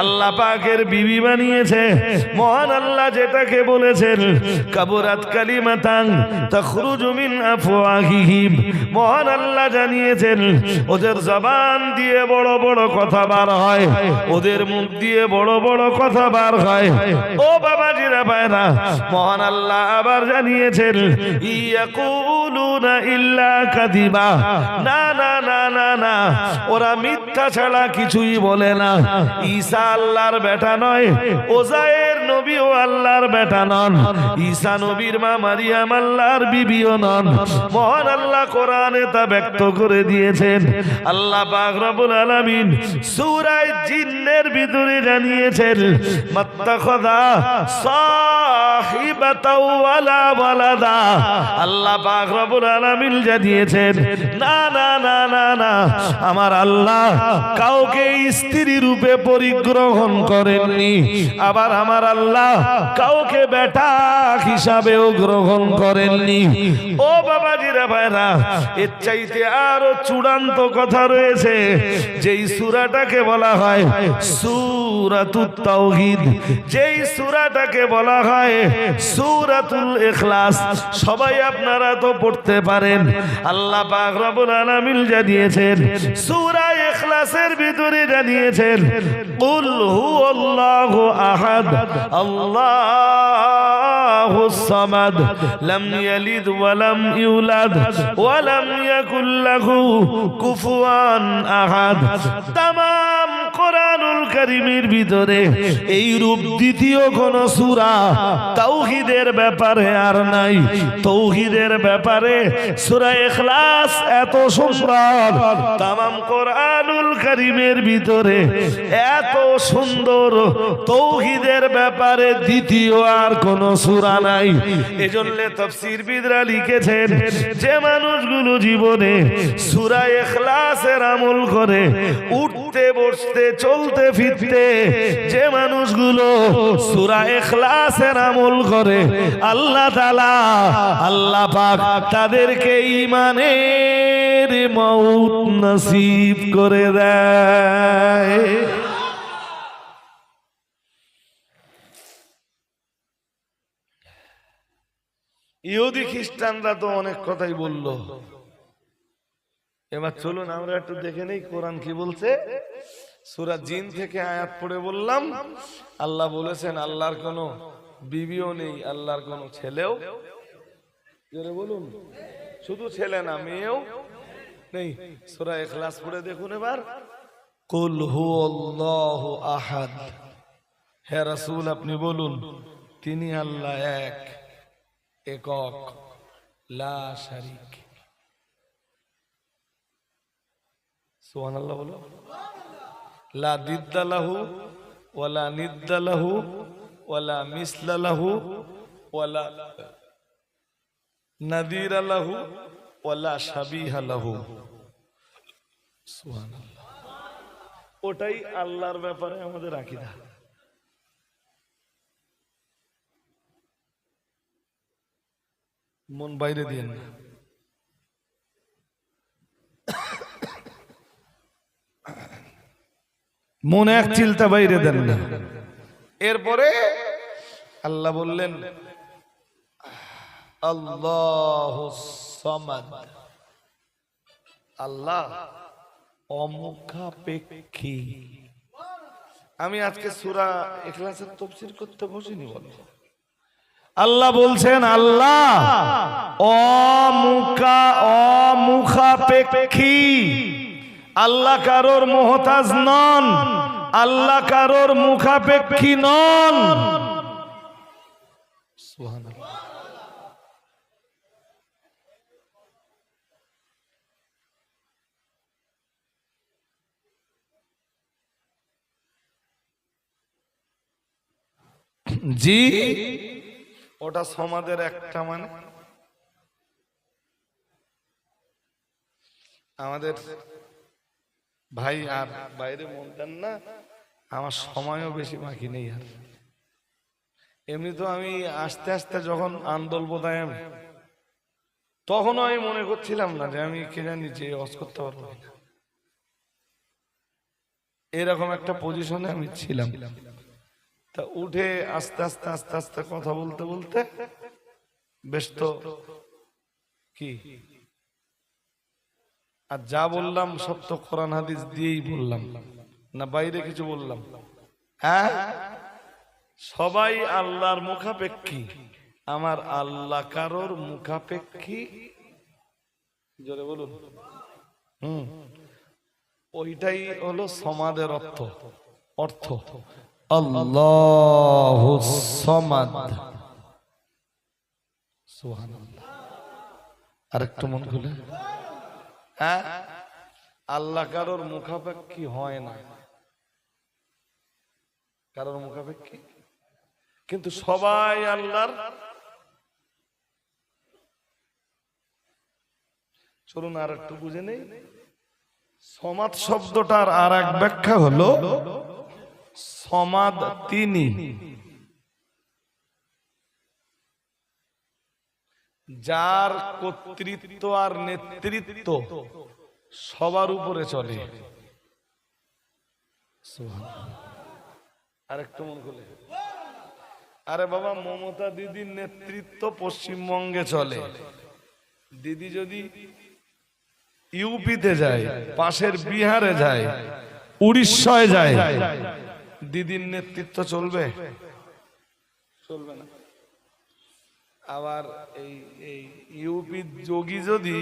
আল্লাহ পাকের বিবি বানিয়েছে। মহান আল্লাহ যেটাকে বলেছেন কাবুরাত কালিমাতান তাখরুজু মিন আফওয়াহিহিম, মহান আল্লাহ জানিয়েছেন ওদের জবান দিয়ে বড় বড় কথা বার হয়, ওদের মুখ দিয়ে বড় বড় কথা বার হয়। ও বাবাজিরা ভাইরা, মহান আল্লাহ আবার জানিয়েছেন ইয়াকুলুনা ইল্লা কাযিবা, না না না না না, ওরা মিথ্যা ছাড়া কিছুই বলে না। ঈসা আল্লাহর বেটা নয়, ওজায়ের নবীও আল্লাহর বেটা নন, ঈসা নবীর মা মারিয়াম আল্লাহর বিবিও নন। মহান আল্লাহ কোরআনে তা ব্যক্ত করে দিয়েছেন। আল্লাহ পাক রব্বুল আলামিন সূরা জিন্নের ভিতরে জানিয়েছেন মাত্তাখাযা সাহিবাতাও ওয়ালা ওয়ালাদা। আল্লাহ পাক রব্বুল আলামিন জানিয়েছেন, না না না না না, আমার আল্লাহ কাউকে স্ত্রী রূপে পরিগ্রহণ করেননি, আবার আমার আল্লাহ কাউকে বেটা হিসাবেও গ্রহণ করেননি। ও বাবাজিরা ভাইরা, এর চাইতে আরো চূড়ান্ত কথা রয়েছে, যেই সূরাটাকে বলা হয় সূরাতুত তাওহীদ, যেই সূরাটাকে বলা হয় সূরাতুল ইখলাস। সবাই আপনারা তো পড়তে পারেন। আল্লাহ পাক রব্বুল আলামিন জানিয়েছেন সূরা ইখলাসের ভিতরে জানিয়েছেন কুল হুয়াল্লাহু আহাদ আল্লাহুস সামাদ লাম ইয়ালিদ ওয়া লাম ইউলাদ ওয়া লাম ইয়াকুল লাহু কুফুয়ান আহাদ। তামাম কোরআনুল কারীমের ভিতরে এই রূপ দ্বিতীয় কোন সূরা তাওহীদের ব্যাপারে আর নাই। তাওহীদের ব্যাপারে সূরা ইখলাস এত সুন্দর, তামাম কোরআনুল কারীমের ভিতরে এত সুন্দর, তাওহীদের ব্যাপারে দ্বিতীয় আর কোন সূরা নাই। এজন্য তাফসীরবিদরা লিখেছেন, যে মানুষগুলো জীবনে সূরা ইখলাসের আমল করে, উঠতে বসতে চলতে ফিরতে যে মানুষগুলো সূরা ইখলাসের আমল করে, আল্লাহ তাআলা আল্লাহ পাক তাদেরকে ঈমানের মউত নসিব করে দেয়। ইহুদি খ্রিস্টানরা তো অনেক কথাই বললো, এবার চলুন আমরা একটু দেখে নেই কোরআন কি বলছে। সূরা জিন থেকে আয়াত পড়ে বললাম, আল্লাহ বলেছেন আল্লাহর কোনো বিবিও নেই, আল্লাহর কোনো ছেলেও, জোরে বলুন, শুধু ছেলে না মেয়েও নেই। সূরা ইখলাস পড়ে দেখুন এবার। কুল হুয়াল্লাহু আহাদ, হে রাসূল আপনি বলুন তিনি আল্লাহ এক, একক, লা শারীক। সুবহানাল্লাহ বলো। লা দিদ্দা লাহু ওয়ালা নিদ্দা লাহু ওয়ালা মিসলা লাহু ওয়ালা নাদিরা লাহু ওয়ালা শাবিহা লাহু। সুবহানাল্লাহ। ওটাই আল্লাহর ব্যাপারে আমাদের আকীদা। মন বাইরে দিয়েন না। মন এক চিলতা বাইরে দেন না। এরপরে আল্লাহ বললেন আল্লাহুস সামাদ, আল্লাহ অমুখাপেক্ষী। আমি আজকে সূরা ইখলাসের তাফসীর করতে বসিনি, বলো আল্লাহ বলছেন আল্লাহ অমুখাপেক্ষী, আল্লাহ কারোর মুহতাজ নন, আল্লাহ কারোর মুখাপেক্ষী নন। সুবহানাল্লাহ। জি, ওটা সমাজের একটা মানে আমাদের ভাই আর বাইরে মন দেন না, আমার সময়ও বেশি বাকি নেই। আর এমনি তো আমি আস্তে আস্তে যখন আন্দোল বোধহয় আমি, তখনও আমি মনে করছিলাম না যে আমি কে জানি যে অস করতে পারবো না, এরকম একটা পজিশনে আমি ছিলাম। তা উঠে আস্তে আস্তে আস্তে আস্তে কথা বলতে বলতে বেশ তো কি, আর যা বললাম সব তো কোরআন হাদিস দিয়েই বললাম না, বাইরে কিছু বললাম? হ্যাঁ, সবাই আল্লাহর মুখাপেক্ষী, আমার আল্লাহ কারোর মুখাপেক্ষী। জোরে বলুন। ওইটাই হলো সমাদের অর্থ। অর্থ আল্লাহুস সামাদ। সুবহানাল্লাহ। আরেকটু মন খুলে। হ্যাঁ, আল্লাহ কারোর মুখাপেক্ষী হয় না, কারোর মুখাপেক্ষী, কিন্তু সবাই আল্লাহর। চলুন আর একটু বুঝে নেই। সমাদ শব্দটার আর এক ব্যাখ্যা হলো সমাদ তিনি, যার কর্তৃত্ব আর নেতৃত্ব সবার উপরে চলে। আরেকটু মন খুলে। আরে বাবা, মমতা দিদির নেতৃত্ব পশ্চিমবঙ্গে চলে, দিদি যদি ইউপিতে যায়, পাশের বিহারে যায়, উড়িষ্যায় যায়, দিদির নেতৃত্ব চলবে? চলবে না। আবার এই ইউপি যোগী যদি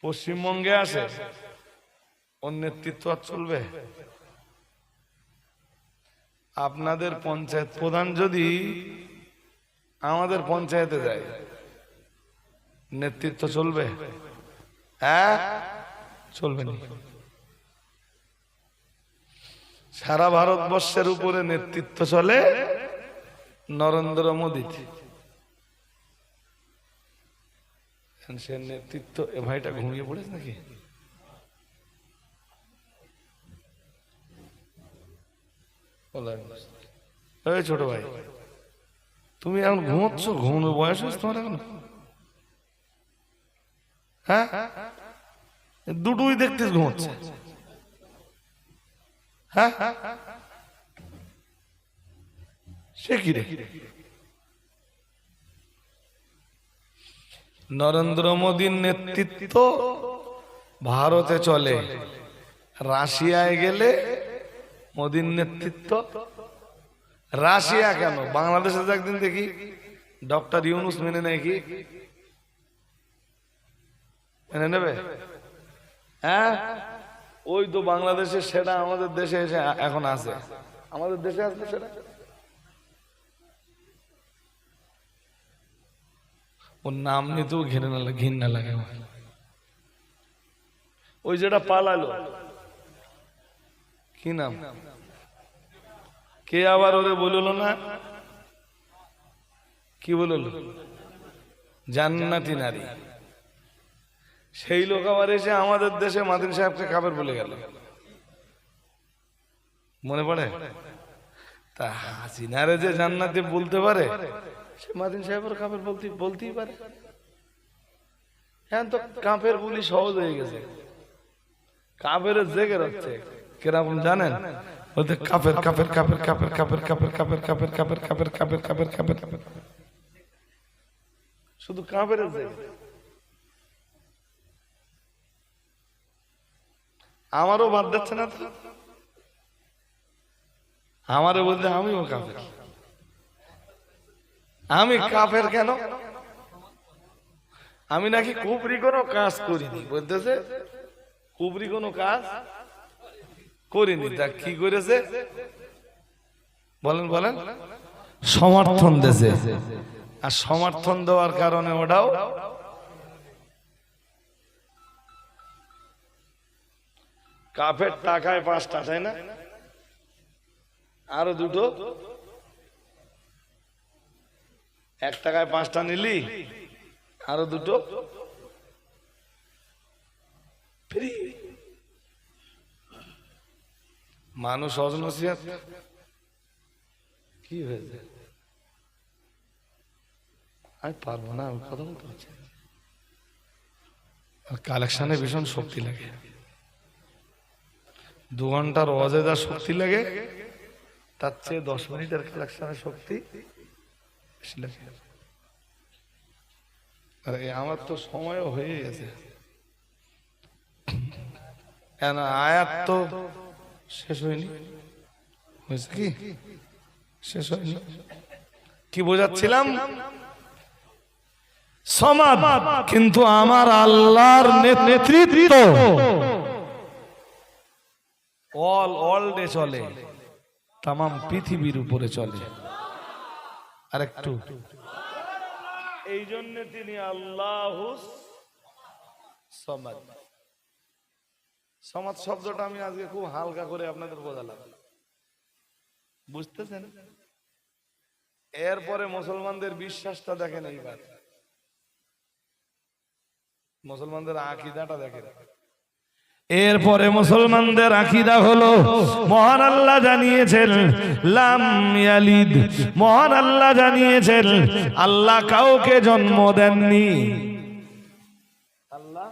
পশ্চিমবঙ্গে আসে, ওর নেতৃত্ব আর চলবে? আপনাদের পঞ্চায়েত প্রধান যদি আমাদের পঞ্চায়েতে যায়, নেতৃত্ব চলবে? হ্যাঁ, চলবে না। সারা ভারতবর্ষের উপরে নেতৃত্ব চলে নরেন্দ্র মোদী। সে নেতৃত্ব, এ ভাইটা ঘুমিয়ে পড়েছে নাকি? এই ছোট ভাই, তুমি এখন ঘুমোচ্ছ? ঘুমানোর বয়স হয়েছে তোমার এখন? হ্যাঁ, দুটোই দেখতেছ ঘুমোচ্ছে। হ্যাঁ, সে কি রে? নরেন্দ্র মোদীর নেতৃত্ব ভারতে চলে, রাশিয়ায় গেলে মোদীর নেতৃত্ব রাশিয়া কেন, বাংলাদেশে একদিন দেখি ডক্টর ইউনুস মেনে নেয় কি? মেনে নেবে? হ্যাঁ, ওই তো বাংলাদেশে সেটা আমাদের দেশে এসে এখন আছে, আমাদের দেশে আসবে সেটা। ওর নাম নিতেও ঘৃণা লাগে। ওই যেটা পালালো কি নাম, কে আবার ওরে বললো না, কি বললো? জান্নাতি নারী। সেই লোক আবার এসে আমাদের দেশে মাদিন সাহেবকে কাফের বলে গেল, মনে পড়ে? তা হাসিনারে যে জান্নাতি বলতে পারে, সে মাদিন সাহেবের কাফের বলতেই পারে। হ্যাঁ, তো কাফের বলি সহজ হয়ে গেছে। কাফের জেগে রাখছে কিরকম জানেন? বলতে কাফের কাফের কাফের কাফের কাফের কাফের কাফের কাফের কাফের কাফের কাফের কাফের কাফের কাফের, শুধু কাফের জেগে। আমারও বাদ দিচ্ছে না তো, আমারও বলতে আমিও কাফের। আমি কাফের কেন? আমি নাকি কুফরি কোনো কাজ করিনি, বলতেছে কুফরি কোনো কাজ করিনি। তা কি করেছে বলেন বলেন? সমর্থন দিয়েছে, আর সমর্থন দেওয়ার কারণে ওটাও কাফের। টাকায় 5টা, তাই না? আরো দুটো, 1 টাকায় 5টা নিলি, আরো দুটো ফ্রি। মানুষ অজনসিয়াত কি হয়েছে? আমি পারবো না, আমি কথা বলতে পারছি। আর কালেকশনে ভীষণ শক্তি লাগে, 2 ঘন্টার অজেদার শক্তি লাগে, তার চেয়ে 10 মিনিটের কালেকশনের শক্তি বেশি লাগে। আরে আমার তো সময়ও হয়ে গেছে, কেন আয়াত তো শেষ হয়নি। হয়েছে কি? শেষ হয়নি। কি বোঝাচ্ছিলাম? সমাদ কিন্তু আমার আল্লাহর নেতৃত্ব অল ডে চলে, তাম পৃথিবীর উপরে চলে। আর একটু, এই জন্য তিনি আল্লাহুস সমাদ। সমাদ শব্দটা আমি আজকে খুব হালকা করে আপনাদের বোঝালাম, বুঝতেছেন? এরপরে মুসলমানদের বিশ্বাসটা দেখেন, এইবার মুসলমানদের আকীদাটা দেখেন। এরপরে মুসলমানদের আকীদা হলো, মহান আল্লাহ জানিয়েছেন লাম ইয়ালিদ, মহান আল্লাহ জানিয়েছেন আল্লাহ কাউকে জন্ম দেননি। আল্লাহ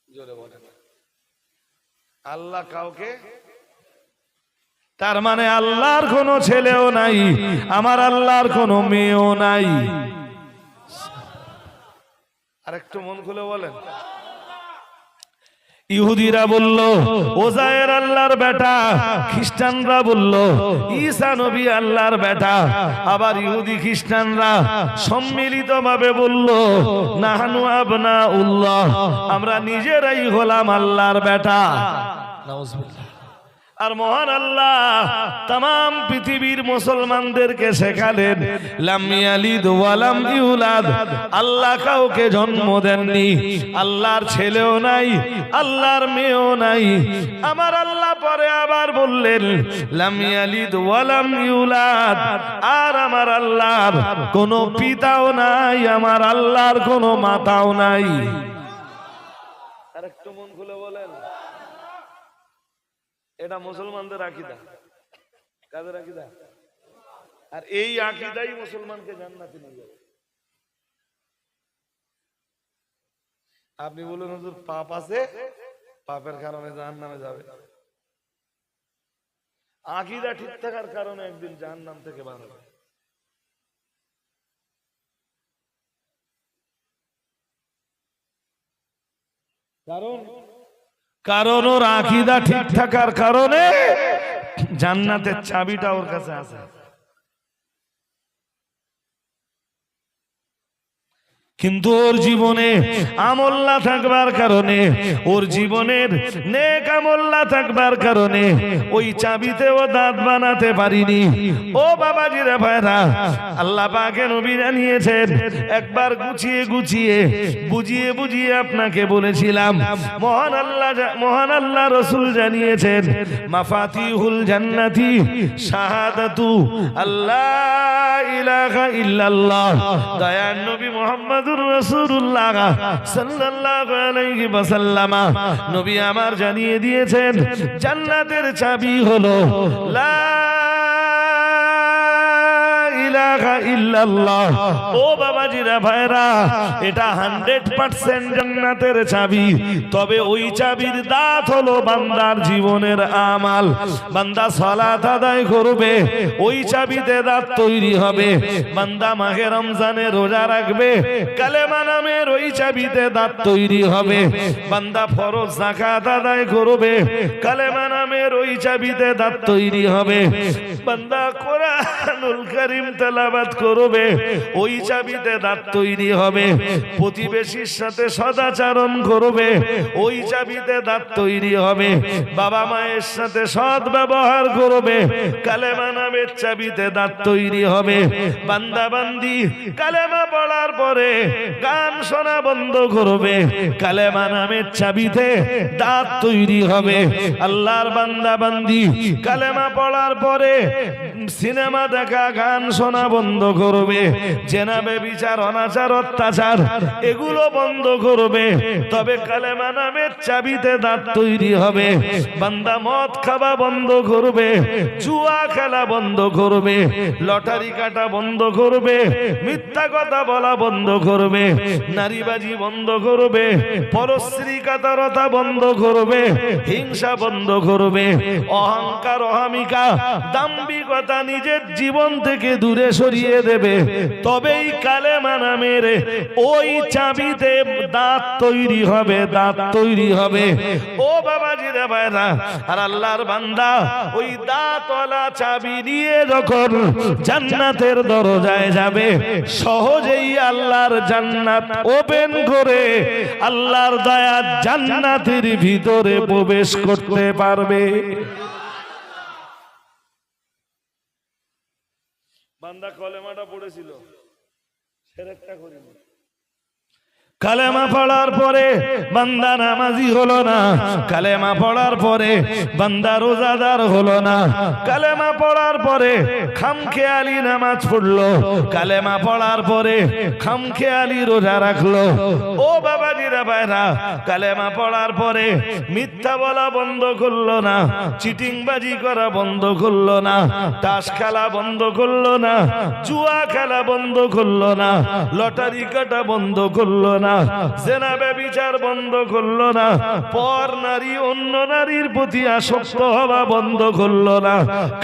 জোরে বলেন, আল্লাহ কাউকে, তার মানে আল্লাহর কোনো ছেলেও নাই, আমার আল্লাহর কোনো মেয়েও নাই। আরেকটু মন খুলে বলেন। ইহুদিরা বলল ওজায়ের আল্লাহর বেটা, খ্রিস্টানরা বলল ঈসা নবী আল্লাহর বেটা। আবার ইহুদি খ্রিস্টানরা সম্মিলিতভাবে বলল নাহনু আবনাউল্লাহ, আমরা নিজেরাই হলাম আল্লাহর বেটা। নাউজুবিল্লাহ। আর মহান আল্লাহ तमाम পৃথিবীর মুসলমানদেরকে শেখালেন লাম ইয়ালিদ ওয়া লাম ইউলাদ, আল্লাহ কাউকে জন্ম দেননি, আল্লাহর ছেলেও নাই, আল্লাহর মেয়েও নাই। আমার আল্লাহ পরে আবার বললেন লাম ইয়ালিদ ওয়া লাম ইউলাদ, আর আমার আল্লাহর কোনো পিতাও নাই, আমার আল্লাহর কোনো মাতাও নাই। আরেকটু মন খুলে বলেন। এটা মুসলমানদের আকীদা। কাদের আকীদা? আর এই আকীদাই মুসলমানকে জান্নাতে নিয়ে যাবে। আপনি বলুন হুজুর পাপ আছে, পাপের কারণে জাহান্নামে যাবে। আকীদা ঠিক থাকার কারণে একদিন জাহান্নাম থেকে বার হবে। কারণ ওর আকীদা ঠিক থাকার কারণে জান্নাতের চাবিটা ওর কাছে আছে। কিন্তু ওর জীবনে আমল না থাকবার কারণে, ওর জীবনের নেক আমল না থাকবার কারণে ওই চাবিতে ও দাঁত বানাতে পারিনি। ও বাবাজিরা ভাইরা, আল্লাহ পাকে নবী জানিয়েছেন, একবার গুছিয়ে গুছিয়ে বুঝিয়ে বুঝিয়ে আপনাকে বলেছিলাম, মহান আল্লাহ রসুল জানিয়েছেন, মাফাতিহুল জান্নাতি শাহাদাতু আল্লাহ ইলাহা ইল্লাল্লাহ। দয়ার নবী মুহাম্মদ রাসূলুল্লাহ সাল্লাল্লাহু আলাইহি ওয়াসাল্লাম নবী আমার জানিয়ে দিয়েছেন, জান্নাতের চাবি হলো লা ইলাহা ইল্লাল্লাহ। ও বাবাজিরা ভাইরা, এটা 100% জান্নাতের চাবি। তবে ওই চাবির দাঁত হলো বান্দার জীবনের আমাল। বান্দা সালাত আদায় করবে, ওই চাবিতে দাঁত তৈরি হবে। বান্দা মাহে রমজানে রোজা রাখবে, কালেমা নামের ওই চাবিতে দাঁত তৈরি হবে। বান্দা ফরজ যাকাত আদায় করবে, কালেমা নামের ওই চাবিতে দাঁত তৈরি হবে। বান্দা কোরআনুল কারীম তেলাওয়াত করবে, ওই চাবিতে দাঁত তৈরি হবে। প্রতিবেশীর সাথে সদাচরণ করবে, ওই চাবিতে দাঁত তৈরি হবে। বাবা মায়ের সাথে সৎ ব্যবহার করবে, কালেমা নামের চাবিতে দাঁত তৈরি হবে। বান্দা বান্দি কালেমা পড়ার পরে গান শোনা বন্ধ করবে, কালেমা নামের চাবিতে দাঁত তৈরি হবে। আল্লাহর বান্দা বান্দি কালেমা পড়ার পরে সিনেমা দেখা, গান শোনা বন্ধ করবে। জেনা ব্যভিচার অনাচার অত্যাচার এগুলো বন্ধ করবে, তবে কালেমা নামের চাবিতে দাঁত তৈরি হবে। বান্দা মদ খাওয়া বন্ধ করবে, জুয়া খেলা বন্ধ করবে, লটারি কাটা বন্ধ করবে, মিথ্যা কথা বলা বন্ধ করবে, নারীবাজি বন্ধ করবে, পরশ্রী কাতরতা বন্ধ করবে, হিংসা বন্ধ করবে, অহংকার অহমিকা দাম্ভিকতা নিজের জীবন থেকে দূরে সরিয়ে দেবে। তবেই কালেমা নামের ওই চাবিতে দাঁত তৈরি হবে, দাঁত তৈরি হবে। ও বাবাজিরা ভাইরা, আর আল্লাহর বান্দা ওই দাঁতওয়ালা চাবি নিয়ে যখন জান্নাতের দরজায় যাবে, সহজেই আল্লাহর জান্নাত ওপেন করে আল্লাহর দয়া জান্নাতের ভিতরে প্রবেশ করতে পারবে। বান্দা কলেমাটা পড়েছিল, সেরেকটা করিনি। কালেমা পড়ার পরে বান্দা নামাজি হলো না, কালেমা পড়ার পরে বান্দা রোজাদার হলো না, কালেমা পড়ার পরে খামখেয়ালি নামাজ পড়লো, কালেমা পড়ার পরে খামখেয়ালি রোজা রাখলো। ও বাবাজিরা ভাইরা, কালেমা পড়ার পরে মিথ্যা বলা বন্ধ করলো না, চিটিংবাজি করা বন্ধ করলো না, তাস খেলা বন্ধ করলো না, জুয়া খেলা বন্ধ করলো না, লটারি কাটা বন্ধ করলো না, জেনা ব্যভিচার বন্ধ করলো না, পর নারী অন্য নারীর প্রতি আসক্ত হওয়া বন্ধ করলো না।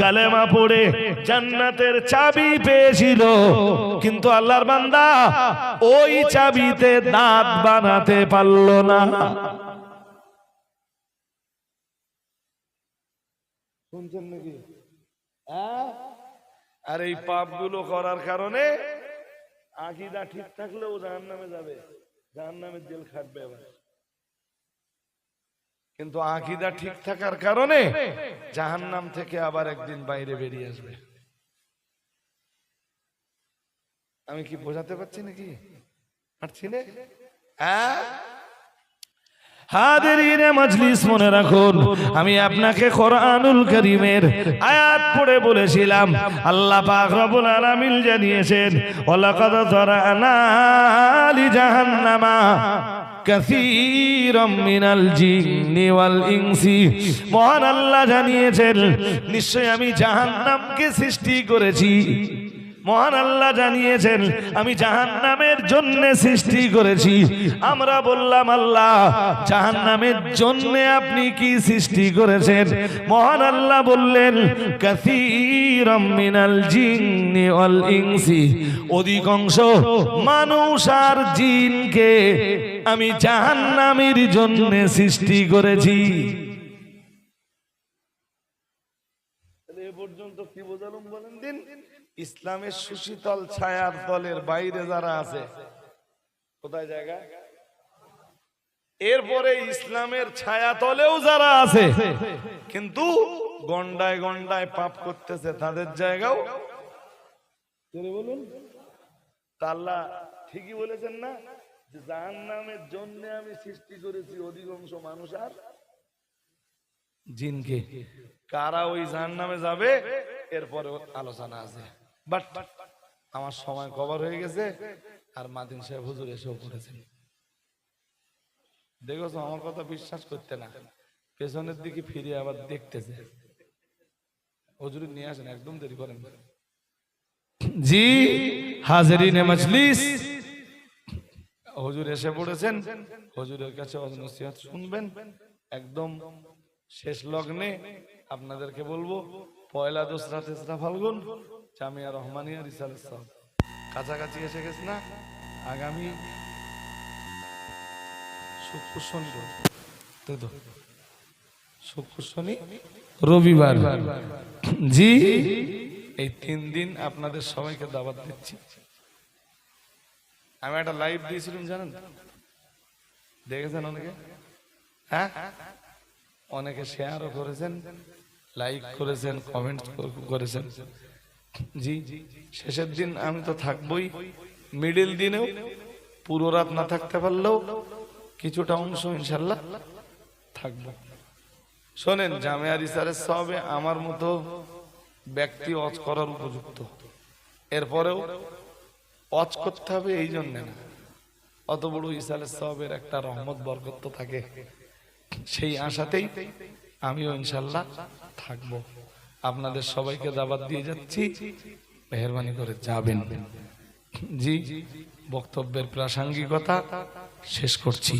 কালেমা পড়ে জান্নাতের চাবি পেয়েছিল, কিন্তু আল্লাহর বান্দা ওই চাবিতে দাঁত বানাতে পারলো না। শুনছেন নাকি? আর এই পাপগুলো করার কারণে আকীদা ঠিক থাকলেও জাহান্নামে যাবে, জাহান্নামের জেল খাটবে আবার। কিন্তু আকীদা ঠিক থাকার কারণে জাহান্নাম থেকে আবার একদিন বাইরে বেরিয়ে আসবে। আমি কি বোঝাতে পারছি নাকি? পারছি না? হাজিরিনে মজলিস, মনে রাখুন, আমি আপনাকে কোরআনুল কারীমের আয়াত পড়ে বলেছিলাম, আল্লাহ পাক রব্বুল আলামিন জানিয়েছেন, ওয়ালাকাদ যারানা লি জাহান্নামা কাসীরাম মিনাল জিন্নি ওয়াল ইনসি। মহান আল্লাহ জানিয়েছেন, নিশ্চয় আমি জাহান্নামকে সৃষ্টি করেছি মহান আল্লাহ জানিয়েছেন আমি জাহান্নামের জন্য সৃষ্টি করেছি। আমরা বললাম আল্লাহ জাহান্নামের জন্য আপনি কি সৃষ্টি করেছেন? মহান আল্লাহ বললেন কাসীরাম মিনাল জিন্নি ওয়াল ইনসি, অধিকাংশ মানুষ আর জিনকে আমি জাহান্নামের জন্য সৃষ্টি করেছি। এ পর্যন্ত কি বোঝালাম বলেন দিন? ইসলামের সুশীতল ছায়ার তলের বাইরে যারা আছে, কোথায় জায়গা? এরপরে ইসলামের ছায়া তলেও যারা আছে কিন্তু গন্ডায় গন্ডায় পাপ করতেছে, তাদের জায়গাও বলুন। আল্লাহ ঠিকই বলেছেন না যে জাহান্নামের জন্য আমি সৃষ্টি করেছি অধিকাংশ মানুষ আর জিনকে। কারা ওই জাহান্নামে যাবে এরপরে আলোচনা আছে। বাট আমার সময় কভার হয়ে গেছে, আর মাদিন সাহেব হুজুর এসেও পড়েছেন। দেখেছো আমার কথা বিশ্বাস করতে না, পেছনের দিকে ফিরে আবার দেখতেছে। হুজুর নিয়ে আসেন, একদম দেরি করেন। জি হাজিরিনে মজলিস, হুজুর এসে পড়েছেন। হুজুরের কাছে নসিহত শুনবেন একদম শেষ লগ্নে। আপনাদেরকে বলবো পয়লা, দোসরা, তেসরা ফাল্গুন জামিয়া রহমানিয়া রিসালাত সাহেব কাছাকাছি এসে গেছে না? আগামী শুক্র শনি, শুক্র শনি রবিবার, জি এই 3 দিন আপনাদের সবাইকে দাওয়াত দিচ্ছি। আমি একটা লাইভ দিয়েছিলাম জানেন, দেখেছেন অনেকে? হ্যাঁ, অনেকে শেয়ারও করেছেন, লাইক করেছেন, কমেন্ট করেছেন। জি শেষের দিন আমি তো থাকবই, মিডিল দিনেও পুরো রাত না থাকতে পারলেও কিছুটা অংশ ইনশাল্লাহ থাকবো। শোনেন, জামিয়া রিসালাত সাহেবে আমার মতো ব্যক্তি ওয়াজ করার উপযুক্ত। এরপরেও ওয়াজ করতে হবে এই জন্য না, অত বড় রিসালাত সাহেবের একটা রহমত বরকত থাকে, সেই আশাতেই আমিও ইনশাল্লাহ থাকবো। আপনাদের সবাইকে দাওয়াত দিয়ে যাচ্ছি, মেহেরবানি করে যাবেন। জি বক্তব্যের প্রাসঙ্গিকতা শেষ করছি।